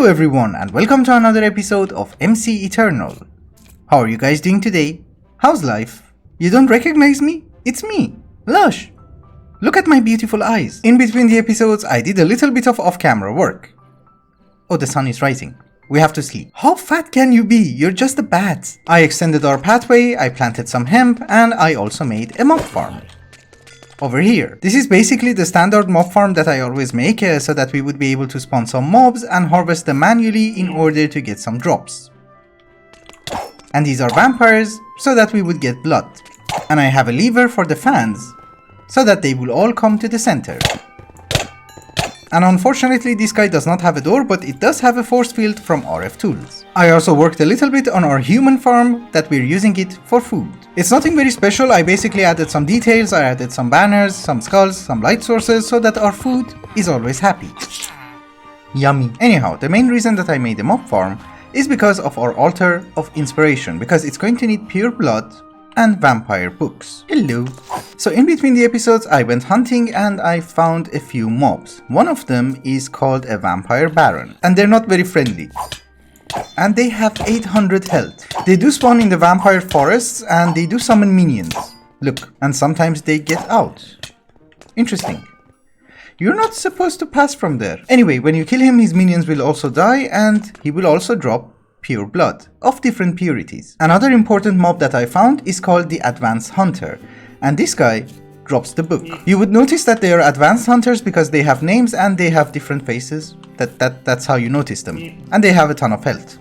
Hello everyone and welcome to another episode of MC Eternal. How are you guys doing today? How's life? You don't recognize me? It's me, Lash. Look at my beautiful eyes. In between the episodes I did a little bit of off-camera work. Oh, the sun is rising. We have to sleep. How fat can you be? You're just a bat. I extended our pathway, I planted some hemp, and I also made a mob farm. Over here. This is basically the standard mob farm that I always make so that we would be able to spawn some mobs and harvest them manually in order to get some drops. And these are vampires so that we would get blood. And I have a lever for the fans so that they will all come to the center. And unfortunately this guy does not have a door, but it does have a force field from RF tools. I also worked a little bit on our human farm that we're using it for food. It's nothing very special, I basically added some details, I added some banners, some skulls, some light sources so that our food is always happy. Yummy. Anyhow, the main reason that I made a mob farm is because of our altar of inspiration, because it's going to need pure blood and vampire books. Hello. So in between the episodes I went hunting and I found a few mobs. One of them is called a vampire baron and they're not very friendly. And they have 800 health. They do spawn in the vampire forests and they do summon minions. Look, and sometimes they get out. Interesting. You're not supposed to pass from there. Anyway, when you kill him his minions will also die and he will also drop pure blood of different purities. Another important mob that I found is called the Advanced Hunter, and this guy drops the book. You would notice that they are advanced hunters because they have names and they have different faces. That's how you notice them. And they have a ton of health.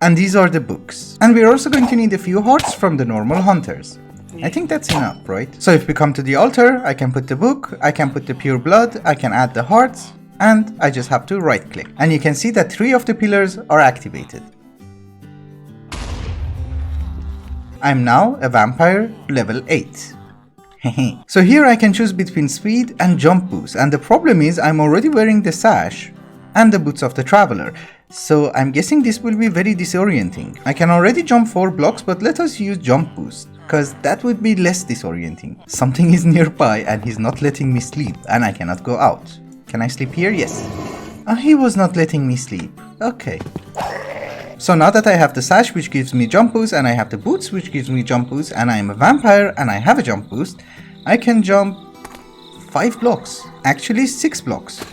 And these are the books. And we're also going to need a few hearts from the normal hunters. I think that's enough, right? So if we come to the altar, I can put the book, I can put the pure blood, I can add the hearts, and I just have to right click. And you can see that 3 of the pillars are activated. I'm now a vampire level 8. So here I can choose between speed and jump boost, and the problem is I'm already wearing the sash and the boots of the traveler. So I'm guessing this will be very disorienting. I can already jump 4 blocks, but let us use jump boost, because that would be less disorienting. Something is nearby and he's not letting me sleep and I cannot go out. Can I sleep here? Yes. He was not letting me sleep. Okay. So now that I have the sash which gives me jump boost and I have the boots which gives me jump boost and I am a vampire and I have a jump boost, I can jump 5 blocks. Actually 6 blocks.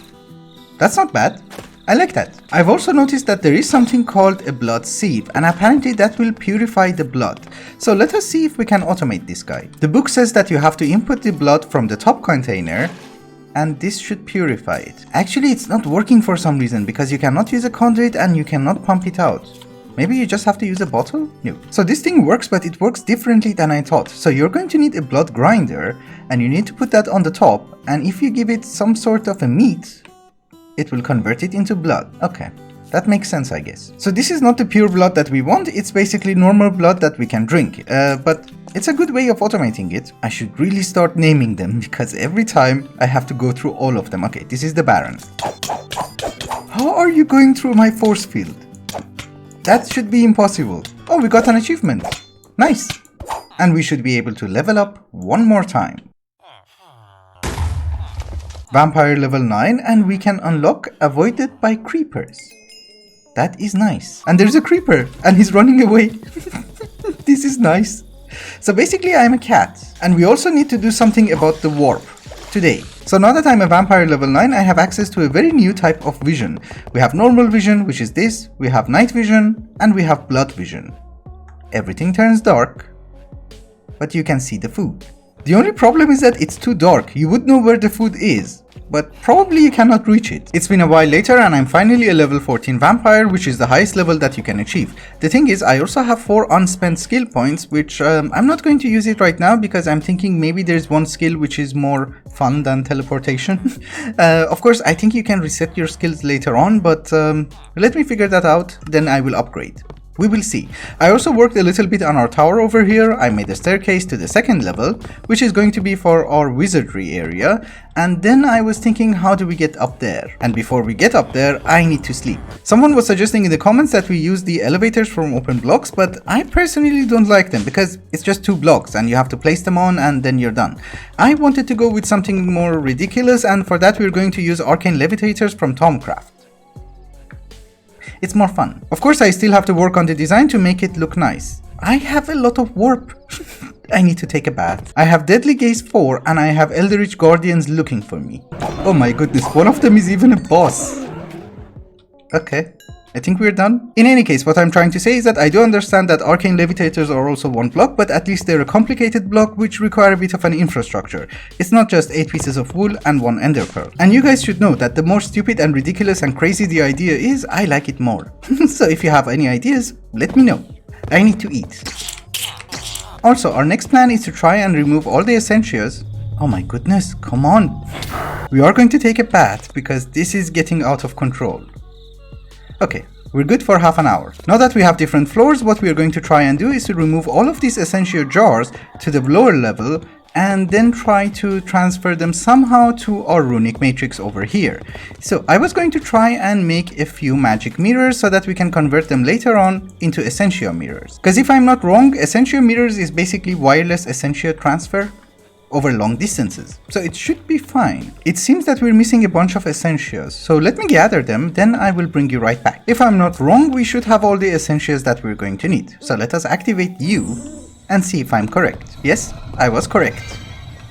That's not bad. I like that. I've also noticed that there is something called a blood sieve and apparently that will purify the blood. So let us see if we can automate this guy. The book says that you have to input the blood from the top container and this should purify it. Actually it's not working for some reason because you cannot use a conduit and you cannot pump it out. Maybe you just have to use a bottle? No. So this thing works, but it works differently than I thought. So you're going to need a blood grinder and you need to put that on the top, and if you give it some sort of a meat, it will convert it into blood. Okay. That makes sense, I guess. So this is not the pure blood that we want, it's basically normal blood that we can drink. But it's a good way of automating it. I should really start naming them because every time I have to go through all of them. Okay, this is the Baron. How are you going through my force field? That should be impossible. Oh, we got an achievement. Nice. And we should be able to level up one more time. Vampire level 9 and we can unlock avoided by creepers. That is nice. And there's a creeper and he's running away. This is nice. So basically I'm a cat and we also need to do something about the warp today. So now that I'm a vampire level 9, I have access to a very new type of vision. We have normal vision, which is this, we have night vision, and we have blood vision. Everything turns dark, but you can see the food. The only problem is that it's too dark. You would know where the food is, but probably you cannot reach it. It's been a while later and I'm finally a level 14 vampire, which is the highest level that you can achieve. The thing is, I also have 4 unspent skill points, which I'm not going to use it right now because I'm thinking maybe there's one skill which is more fun than teleportation. Of course, I think you can reset your skills later on, but let me figure that out, then I will upgrade. We will see. I also worked a little bit on our tower over here. I made a staircase to the 2nd level, which is going to be for our wizardry area. And then I was thinking, how do we get up there? And before we get up there, I need to sleep. Someone was suggesting in the comments that we use the elevators from open blocks, but I personally don't like them because it's just 2 blocks and you have to place them on and then you're done. I wanted to go with something more ridiculous, and for that we're going to use arcane levitators from Tomcraft. It's more fun. Of course, I still have to work on the design to make it look nice. I have a lot of warp. I need to take a bath. I have Deadly Gaze 4 and I have Eldritch Guardians looking for me. Oh my goodness, one of them is even a boss. Okay, I think we're done. In any case, what I'm trying to say is that I do understand that arcane levitators are also one block, but at least they're a complicated block which require a bit of an infrastructure. It's not just 8 pieces of wool and 1 ender pearl. And you guys should know that the more stupid and ridiculous and crazy the idea is, I like it more. So if you have any ideas, let me know. I need to eat. Also, our next plan is to try and remove all the essentials. Oh my goodness, come on. We are going to take a bath because this is getting out of control. Okay, we're good for half an hour. Now that we have different floors, what we are going to try and do is to remove all of these essential jars to the lower level and then try to transfer them somehow to our runic matrix over here. So I was going to try and make a few magic mirrors so that we can convert them later on into essential mirrors. Because if I'm not wrong, essential mirrors is basically wireless essential transfer over long distances, so it should be fine. It seems that we're missing a bunch of essentials, so let me gather them, then I will bring you right back. If I'm not wrong, we should have all the essentials that we're going to need. So let us activate you and see if I'm correct. Yes, I was correct.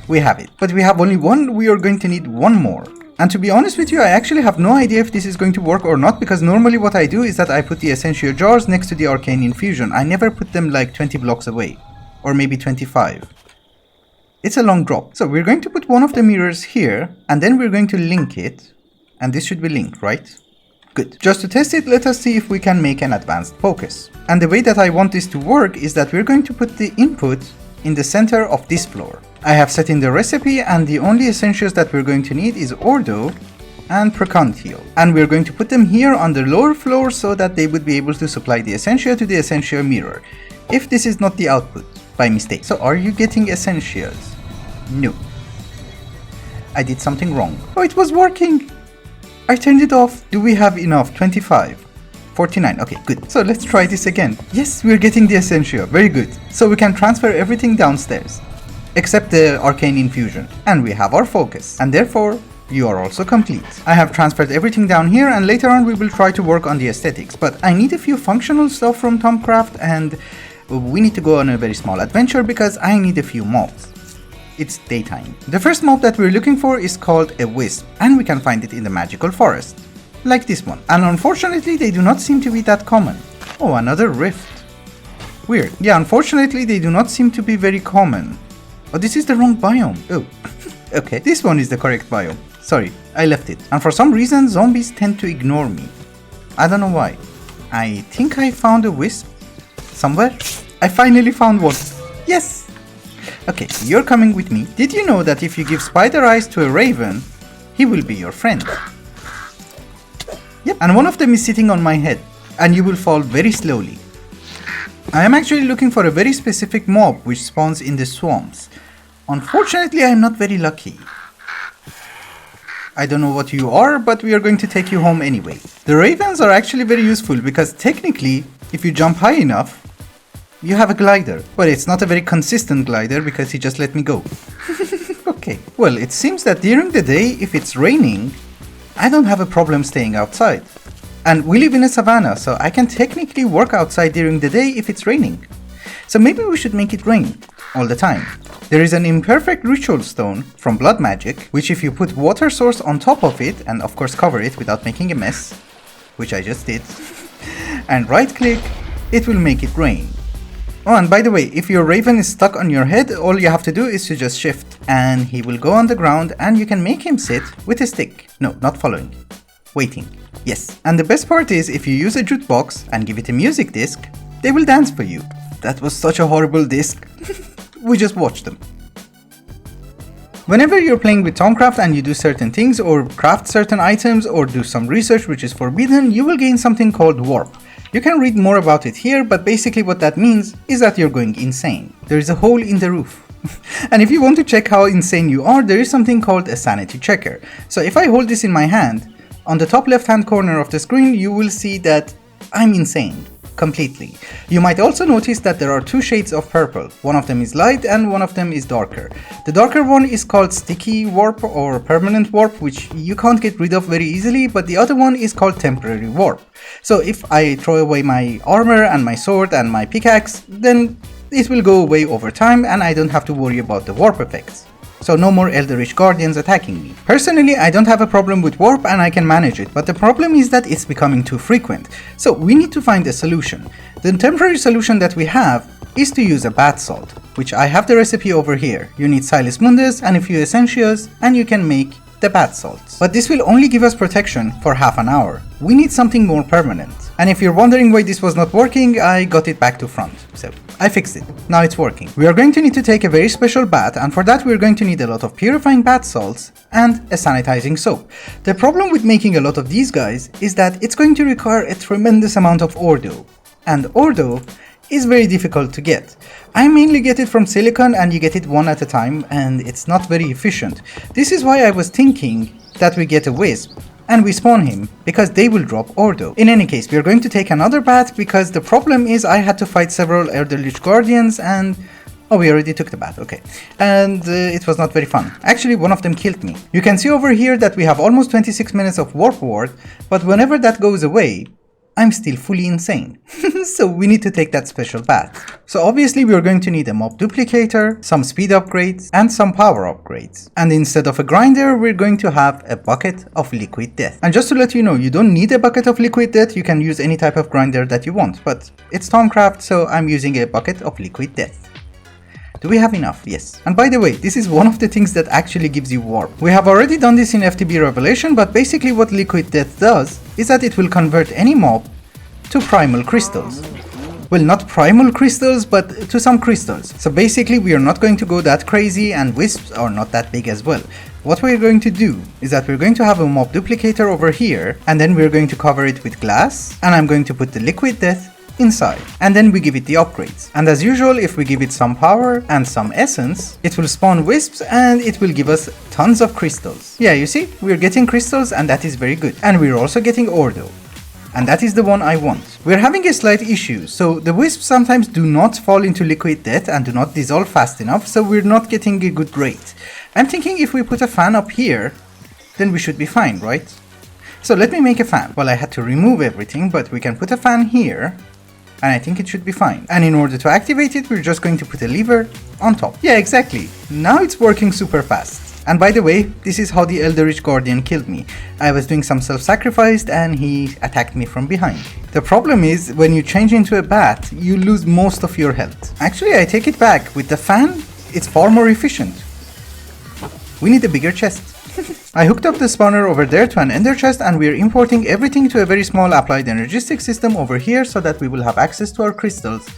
We have it, but we have only one. We are going to need one more. And to be honest with you, I actually have no idea if this is going to work or not, because normally what I do is that I put the essential jars next to the arcane infusion. I never put them like 20 blocks away, or maybe 25. It's a long drop. So we're going to put one of the mirrors here, and then we're going to link it, and this should be linked, right? Good. Just to test it, let us see if we can make an advanced focus. And the way that I want this to work is that we're going to put the input in the center of this floor. I have set in the recipe, and the only essentials that we're going to need is Ordo and Precontial. And we're going to put them here on the lower floor so that they would be able to supply the essential to the essential mirror, if this is not the output by mistake. So are you getting essentials? No. I did something wrong. Oh, it was working! I turned it off. Do we have enough? 25. 49. Okay, good. So let's try this again. Yes, we're getting the essential. Very good. So we can transfer everything downstairs, except the arcane infusion. And we have our focus. And therefore, you are also complete. I have transferred everything down here, and later on we will try to work on the aesthetics. But I need a few functional stuff from Tomcraft, and we need to go on a very small adventure because I need a few mobs. It's daytime. The first mob that we're looking for is called a wisp, and we can find it in the magical forest, like this one. And unfortunately, they do not seem to be that common. Oh, another rift. Weird. Yeah, unfortunately, they do not seem to be very common. Oh, this is the wrong biome. Oh, okay. This one is the correct biome. Sorry, I left it. And for some reason, zombies tend to ignore me. I don't know why. I think I found a wisp somewhere. I finally found one. Yes! Okay, you're coming with me. Did you know that if you give spider eyes to a raven, he will be your friend? Yep, and one of them is sitting on my head, and you will fall very slowly. I am actually looking for a very specific mob which spawns in the swamps. Unfortunately, I am not very lucky. I don't know what you are, but we are going to take you home anyway. The ravens are actually very useful because technically, if you jump high enough, you have a glider. But it's not a very consistent glider because he just let me go. Okay. Well, it seems that during the day, if it's raining, I don't have a problem staying outside. And we live in a savannah, so I can technically work outside during the day if it's raining. So maybe we should make it rain all the time. There is an imperfect ritual stone from blood magic, which if you put water source on top of it, and of course cover it without making a mess, which I just did, and right click, it will make it rain. Oh, and by the way, if your raven is stuck on your head, all you have to do is to just shift, and he will go on the ground, and you can make him sit with a stick. No, not following. Waiting. Yes. And the best part is, if you use a jukebox and give it a music disc, they will dance for you. That was such a horrible disc. We just watched them. Whenever you're playing with Tomcraft and you do certain things, or craft certain items, or do some research which is forbidden, you will gain something called warp. You can read more about it here, but basically what that means is that you're going insane. There is a hole in the roof. And if you want to check how insane you are, there is something called a sanity checker. So if I hold this in my hand, on the top left hand corner of the screen you will see that I'm insane. completely. You might also notice that there are two shades of purple. One of them is light and one of them is darker. The darker one is called sticky warp or permanent warp, which you can't get rid of very easily, but the other one is called temporary warp. So if I throw away my armor and my sword and my pickaxe, then it will go away over time and I don't have to worry about the warp effects. So no more Eldritch Guardians attacking me. Personally, I don't have a problem with warp and I can manage it, but the problem is that it's becoming too frequent. So we need to find a solution. The temporary solution that we have is to use a bath salt, which I have the recipe over here. You need Silis Mundus and a few essentials and you can make the bath salts. But this will only give us protection for half an hour. We need something more permanent. And if you're wondering why this was not working, I got it back to front. So I fixed it. Now it's working. We are going to need to take a very special bath, and for that we're going to need a lot of purifying bath salts and a sanitizing soap. The problem with making a lot of these guys is that it's going to require a tremendous amount of ore dough. And ore dough is very difficult to get. I mainly get it from silicon and you get it one at a time and it's not very efficient. This is why I was thinking that we get a wisp and we spawn him, because they will drop ore dough. In any case, we are going to take another bath because the problem is I had to fight several Eldritch Guardians and... oh, we already took the bath, okay. And it was not very fun. Actually, one of them killed me. You can see over here that we have almost 26 minutes of warp ward, but whenever that goes away, I'm still fully insane. So we need to take that special bath. So obviously we are going to need a mob duplicator, some speed upgrades, and some power upgrades. And instead of a grinder, we're going to have a bucket of liquid death. And just to let you know, you don't need a bucket of liquid death, you can use any type of grinder that you want. But it's Stormcraft, so I'm using a bucket of liquid death. Do we have enough? Yes. And by the way, this is one of the things that actually gives you warp. We have already done this in FTB Revelation, but basically what liquid death does is that it will convert any mob to primal crystals. Well, not primal crystals, but to some crystals. So basically we are not going to go that crazy and wisps are not that big as well. What we're going to do is that we're going to have a mob duplicator over here and then we're going to cover it with glass and I'm going to put the liquid death inside, and then we give it the upgrades. And as usual, if we give it some power and some essence, it will spawn wisps and it will give us tons of crystals. Yeah, you see, we're getting crystals and that is very good. And we're also getting ore dough. And that is the one I want. We're having a slight issue, so the wisps sometimes do not fall into liquid death and do not dissolve fast enough, so we're not getting a good rate. I'm thinking if we put a fan up here, then we should be fine, right? So let me make a fan. Well, I had to remove everything, but we can put a fan here. And I think it should be fine. And in order to activate it, we're just going to put a lever on top. Yeah, exactly. Now it's working super fast. And by the way, this is how the Eldritch Guardian killed me. I was doing some self-sacrifice and he attacked me from behind. The problem is, when you change into a bat, you lose most of your health. Actually, I take it back. With the fan, it's far more efficient. We need a bigger chest. I hooked up the spawner over there to an ender chest and we are importing everything to a very small applied energistic system over here so that we will have access to our crystals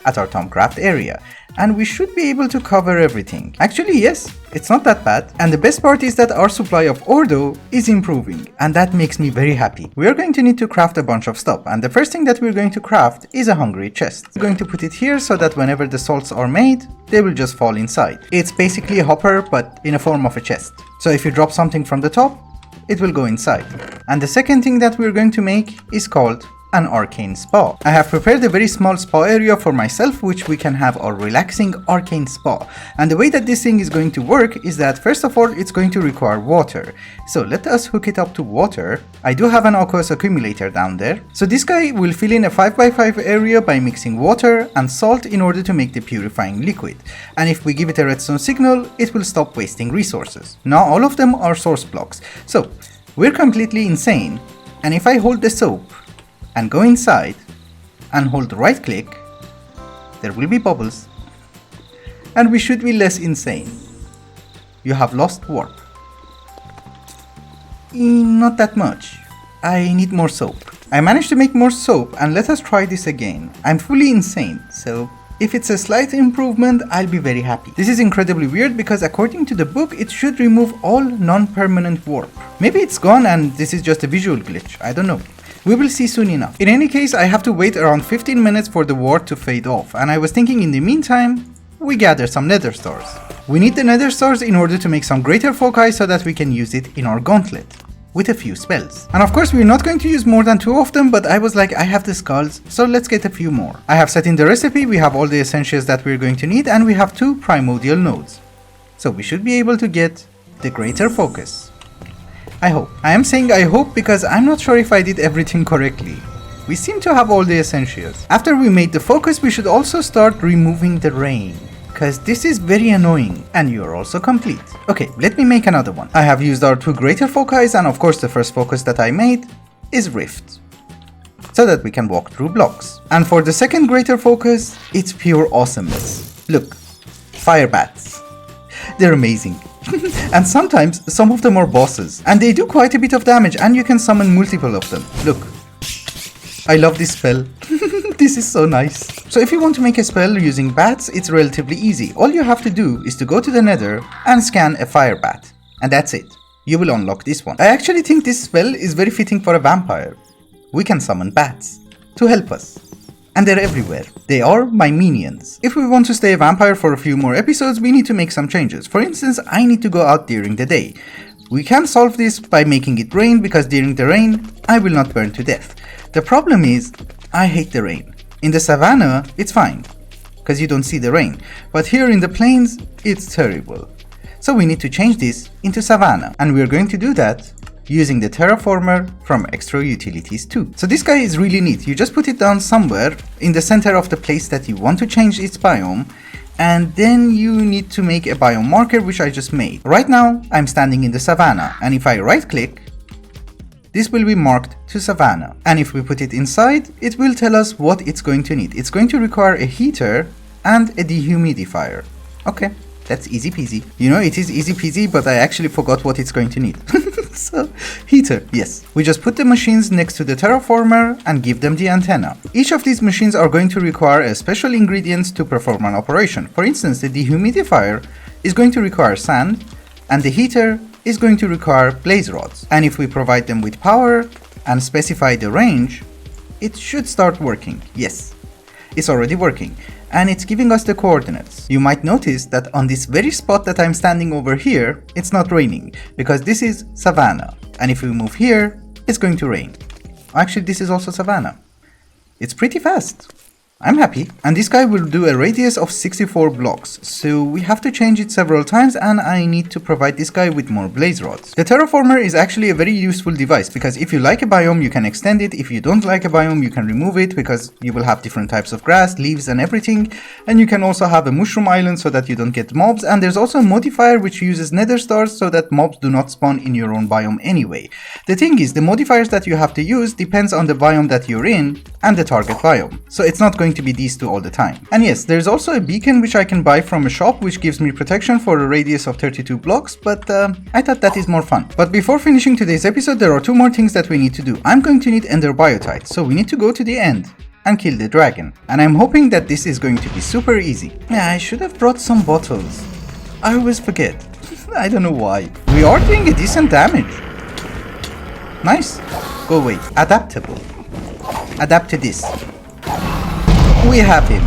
at our Tomcraft area. And we should be able to cover everything. Actually, yes, it's not that bad. And the best part is that our supply of ore dough is improving. And that makes me very happy. We are going to need to craft a bunch of stuff. And the first thing that we're going to craft is a hungry chest. We're going to put it here so that whenever the salts are made, they will just fall inside. It's basically a hopper, but in a form of a chest. So if you drop something from the top, it will go inside. And the second thing that we're going to make is called an arcane spa. I have prepared a very small spa area for myself, which we can have our relaxing arcane spa. And the way that this thing is going to work is that first of all, it's going to require water. So let us hook it up to water. I do have an aqueous accumulator down there. So this guy will fill in a 5x5 area by mixing water and salt in order to make the purifying liquid. And if we give it a redstone signal, it will stop wasting resources. Now all of them are source blocks. So we're completely insane. And if I hold the soap and go inside and hold right click, there will be bubbles and we should be less insane. You have lost warp. Not that much. I need more soap. I managed to make more soap and let us try this again. I'm fully insane, so if it's a slight improvement, I'll be very happy. This is incredibly weird because according to the book, it should remove all non-permanent warp. Maybe it's gone and this is just a visual glitch, I don't know. We will see soon enough. In any case, I have to wait around 15 minutes for the ward to fade off, and I was thinking in the meantime, we gather some nether stars. We need the nether stars in order to make some greater foci so that we can use it in our gauntlet. with a few spells. And of course we're not going to use more than 2 of them, but I was like, I have the skulls, so let's get a few more. I have set in the recipe, we have all the essentials that we're going to need, and we have 2 primordial nodes. So we should be able to get the greater focus. I hope. I am saying I hope because I'm not sure if I did everything correctly. We seem to have all the essentials. After we made the focus, we should also start removing the rain, because this is very annoying, and you're also complete. Okay, let me make another one. I have used our 2 greater foci, and of course the first focus that I made is rift, so that we can walk through blocks. And for the second greater focus, it's pure awesomeness. Look, fire bats. They're amazing. And sometimes some of them are bosses, and they do quite a bit of damage, and you can summon multiple of them. Look, I love this spell. This is so nice. So if you want to make a spell using bats, it's relatively easy. All you have to do is to go to the nether and scan a fire bat, and that's it. You will unlock this one. I actually think this spell is very fitting for a vampire. We can summon bats to help us, and they're everywhere. They are my minions. If we want to stay a vampire for a few more episodes, we need to make some changes. For instance, I need to go out during the day. We can solve this by making it rain, because during the rain, I will not burn to death. The problem is, I hate the rain. In the savannah, it's fine, because you don't see the rain. But here in the plains, it's terrible. So we need to change this into savannah. And we're going to do that using the Terraformer from Extra Utilities 2. So this guy is really neat. You just put it down somewhere in the center of the place that you want to change its biome. And then you need to make a biome marker, which I just made. Right now, I'm standing in the savannah. And if I right click, this will be marked to savannah, and if we put it inside, it will tell us what it's going to need. It's going to require a heater and a dehumidifier. Okay, that's easy peasy. You know, it is easy peasy, but I actually forgot what it's going to need. So, heater, yes. We just put the machines next to the terraformer and give them the antenna. Each of these machines are going to require a special ingredient to perform an operation. For instance, the dehumidifier is going to require sand, and the heater is going to require blaze rods. And if we provide them with power and specify the range, it should start working. Yes, it's already working, and it's giving us the coordinates. You might notice that on this very spot that I'm standing over here, it's not raining, because this is savannah, and if we move here, it's going to rain. Actually, this is also savannah. It's pretty fast. I'm happy. And this guy will do a radius of 64 blocks, so we have to change it several times, and I need to provide this guy with more blaze rods. The terraformer is actually a very useful device, because if you like a biome, you can extend it. If you don't like a biome, you can remove it, because you will have different types of grass, leaves and everything. And you can also have a mushroom island so that you don't get mobs, and there's also a modifier which uses nether stars so that mobs do not spawn in your own biome anyway. The thing is, the modifiers that you have to use depends on the biome that you're in and the target biome, so it's not going to be these two all the time. And yes, there's also a beacon which I can buy from a shop, which gives me protection for a radius of 32 blocks, but I thought that is more fun. But before finishing today's episode, there are 2 more things that we need to do. I'm going to need ender biotite, so we need to go to the end and kill the dragon. And I'm hoping that this is going to be super easy. Yeah, I should have brought some bottles. I always forget. I don't know why. We are doing a decent damage. Nice. Go away. Adaptable. Adapt to this. We have him.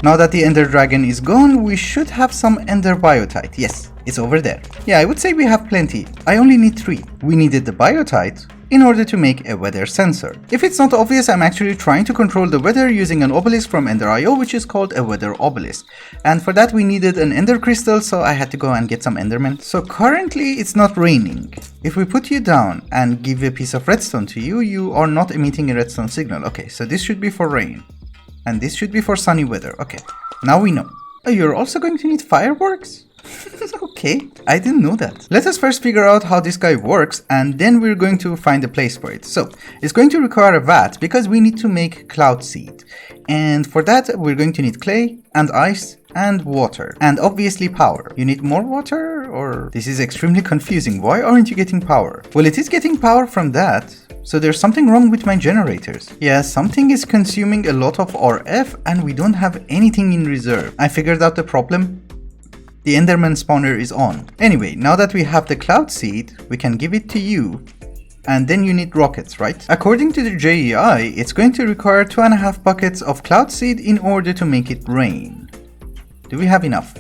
Now that the ender dragon is gone, we should have some ender biotite. Yes, it's over there. Yeah, I would say we have plenty. I only need 3. We needed the biotite in order to make a weather sensor. If it's not obvious, I'm actually trying to control the weather using an obelisk from Ender.io, which is called a weather obelisk. And for that we needed an ender crystal, so I had to go and get some endermen. So currently it's not raining. If we put you down and give a piece of redstone to you, you are not emitting a redstone signal. Okay, so this should be for rain. And this should be for sunny weather. Okay, now we know. Oh, you're also going to need fireworks? Okay, I didn't know that. Let us first figure out how this guy works, and then we're going to find a place for it. So, it's going to require a vat, because we need to make cloud seed. And for that, we're going to need clay, and ice, and water. And obviously power. You need more water, or... This is extremely confusing. Why aren't you getting power? Well, it is getting power from that. So there's something wrong with my generators. Yeah, something is consuming a lot of RF, and we don't have anything in reserve. I figured out the problem. The enderman spawner is on. Anyway, now that we have the cloud seed, we can give it to you. And then you need rockets, right? According to the JEI, it's going to require 2.5 buckets of cloud seed in order to make it rain. Do we have enough?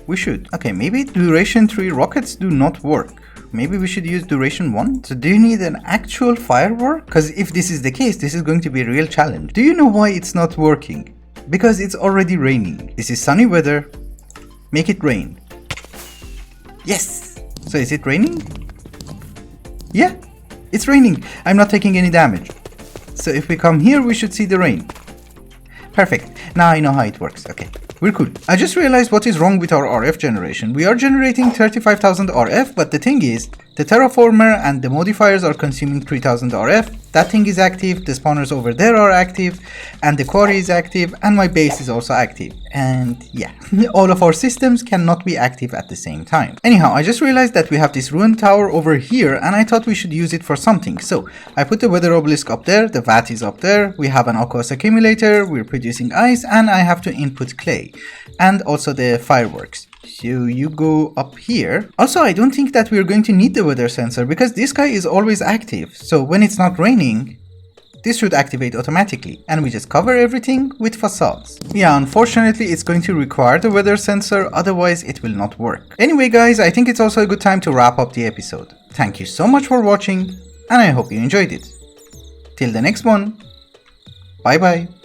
We should. Okay, maybe duration 3 rockets do not work. maybe we should use duration 1. So do you need an actual firework? Because if this is the case, this is going to be a real challenge. Do you know why it's not working? Because it's already raining. This is sunny weather. Make it rain. Yes! So is it raining? Yeah, it's raining. I'm not taking any damage. So if we come here, we should see the rain. Perfect. Now I know how it works. Okay, we're cool. I just realized what is wrong with our RF generation. We are generating 35,000 RF, but the thing is, the terraformer and the modifiers are consuming 3000 RF. That thing is active, the spawners over there are active, and the quarry is active, and my base is also active. And yeah, all of our systems cannot be active at the same time. Anyhow, I just realized that we have this ruined tower over here, and I thought we should use it for something. So I put the weather obelisk up there, the vat is up there, we have an aqueous accumulator, we're producing ice, and I have to input clay, and also the fireworks. So you go up here. Also, I don't think that we're going to need the weather sensor because this guy is always active. So when it's not raining, this should activate automatically, and we just cover everything with facades. Yeah, unfortunately it's going to require the weather sensor, otherwise it will not work. Anyway guys, I think it's also a good time to wrap up the episode. Thank you so much for watching, and I hope you enjoyed it. Till the next one, bye bye.